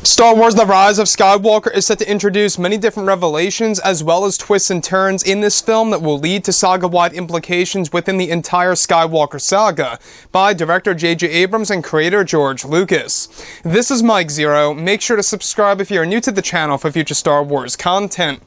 Star Wars The Rise of Skywalker is set to introduce many different revelations as well as twists and turns in this film that will lead to saga-wide implications within the entire Skywalker saga by director J.J. Abrams and creator George Lucas. This is Mike Zero. Make sure to subscribe if you're new to the channel for future Star Wars content.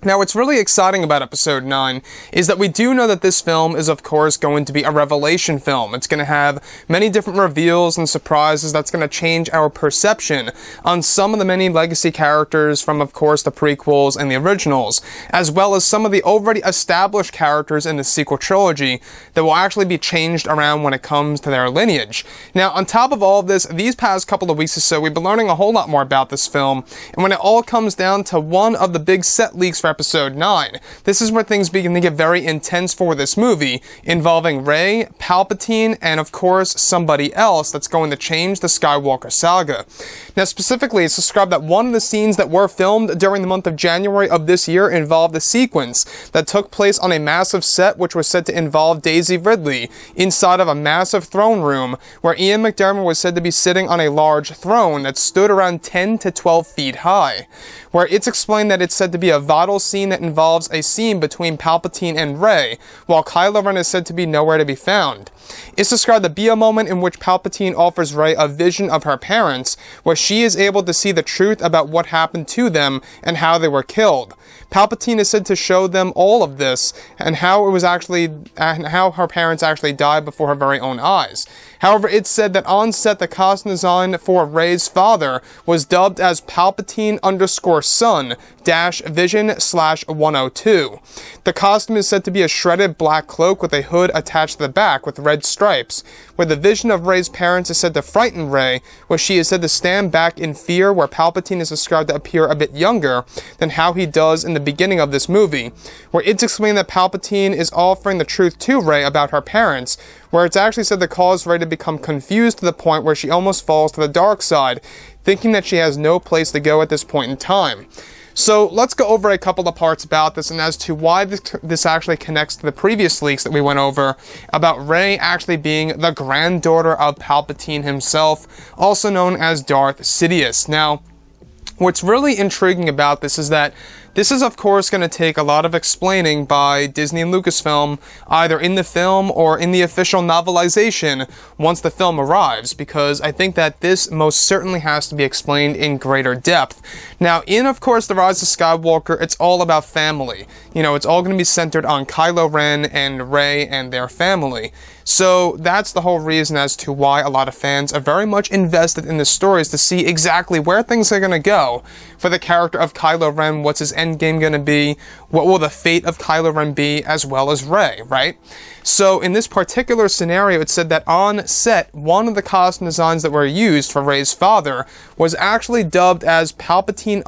Now, what's really exciting about Episode 9 is that we do know that this film is, of course, going to be a revelation film. It's going to have many different reveals and surprises that's going to change our perception on some of the many legacy characters from, of course, the prequels and the originals, as well as some of the already established characters in the sequel trilogy that will actually be changed around when it comes to their lineage. Now, on top of all of this, these past couple of weeks or so, we've been learning a whole lot more about this film, and when it all comes down to one of the big set leaks for Episode 9. This is where things begin to get very intense for this movie, involving Rey, Palpatine, and of course somebody else that's going to change the Skywalker saga. Now, specifically, it's described that one of the scenes that were filmed during the month of January of this year involved a sequence that took place on a massive set which was said to involve Daisy Ridley inside of a massive throne room where Ian McDiarmid was said to be sitting on a large throne that stood around 10 to 12 feet high, where it's explained that it's said to be a vital scene that involves a scene between Palpatine and Rey, while Kylo Ren is said to be nowhere to be found. It's described to be a moment in which Palpatine offers Rey a vision of her parents, where she is able to see the truth about what happened to them and how they were killed. Palpatine is said to show them all of this and how her parents actually died before her very own eyes. However, it's said that on set the costume design for Rey's father was dubbed as Palpatine Son Vision/102. The costume is said to be a shredded black cloak with a hood attached to the back with red stripes, where the vision of Rey's parents is said to frighten Rey, where she is said to stand back in fear, where Palpatine is described to appear a bit younger than how he does in the beginning of this movie, where it's explained that Palpatine is offering the truth to Rey about her parents, where it's actually said to cause Rey to become confused to the point where she almost falls to the dark side, thinking that she has no place to go at this point in time. So let's go over a couple of parts about this and as to why this actually connects to the previous leaks that we went over about Rey actually being the granddaughter of Palpatine himself, also known as Darth Sidious. Now, what's really intriguing about this is that this is, of course, going to take a lot of explaining by Disney and Lucasfilm, either in the film or in the official novelization once the film arrives, because I think that this most certainly has to be explained in greater depth. Now, in, of course, The Rise of Skywalker, it's all about family. You know, it's all going to be centered on Kylo Ren and Rey and their family. So that's the whole reason as to why a lot of fans are very much invested in the stories to see exactly where things are going to go for the character of Kylo Ren, what's his endgame going to be, what will the fate of Kylo Ren be, as well as Rey, right? So in this particular scenario, it said that on set, one of the costume designs that were used for Rey's father was actually dubbed as Palpatine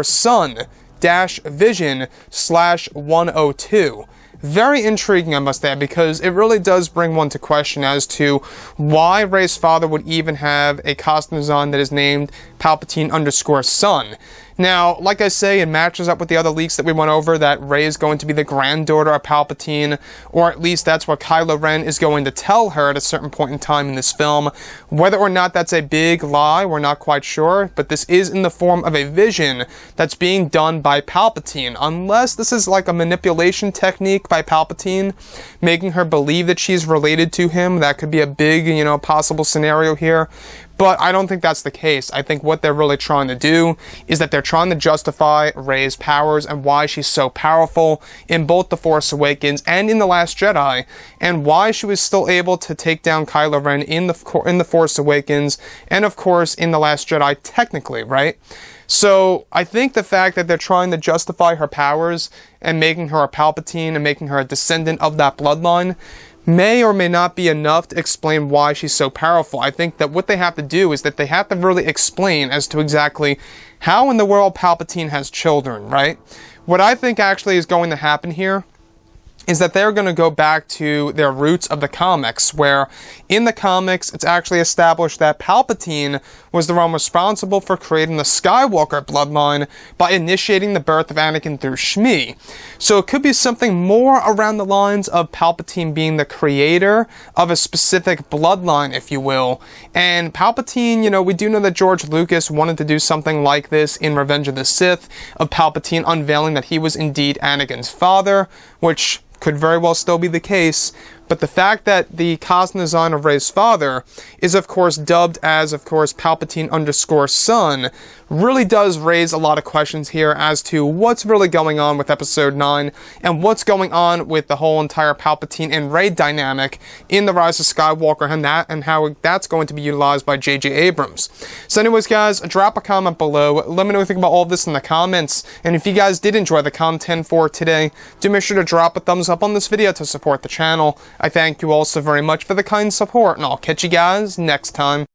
Son Vision/102. Very intriguing, I must add, because it really does bring one to question as to why Rey's father would even have a costume design that is named Palpatine Son. Now, like I say, it matches up with the other leaks that we went over that Rey is going to be the granddaughter of Palpatine, or at least that's what Kylo Ren is going to tell her at a certain point in time in this film. Whether or not that's a big lie, we're not quite sure, but this is in the form of a vision that's being done by Palpatine, unless this is like a manipulation technique by Palpatine, making her believe that she's related to him. That could be a big, possible scenario here. But I don't think that's the case. I think what they're really trying to do is that they're trying to justify Rey's powers and why she's so powerful in both The Force Awakens and in The Last Jedi, and why she was still able to take down Kylo Ren in The Force Awakens and, of course, in The Last Jedi technically, right? So I think the fact that they're trying to justify her powers and making her a Palpatine and making her a descendant of that bloodline may or may not be enough to explain why she's so powerful. I think that what they have to do is that they have to really explain as to exactly how in the world Palpatine has children, right? What I think actually is going to happen here is that they're going to go back to their roots of the comics, where in the comics it's actually established that Palpatine was the one responsible for creating the Skywalker bloodline by initiating the birth of Anakin through Shmi. So it could be something more around the lines of Palpatine being the creator of a specific bloodline, if you will. And Palpatine, you know, we do know that George Lucas wanted to do something like this in Revenge of the Sith, of Palpatine unveiling that he was indeed Anakin's father, which could very well still be the case. But the fact that the costume design of Rey's father is, of course, dubbed as, of course, Palpatine_Son, really does raise a lot of questions here as to what's really going on with Episode 9 and what's going on with the whole entire Palpatine and Rey dynamic in The Rise of Skywalker, and how that's going to be utilized by J.J. Abrams. So anyways, guys, drop a comment below. Let me know what you think about all of this in the comments. And if you guys did enjoy the content for today, do make sure to drop a thumbs up on this video to support the channel. I thank you all so very much for the kind support, and I'll catch you guys next time.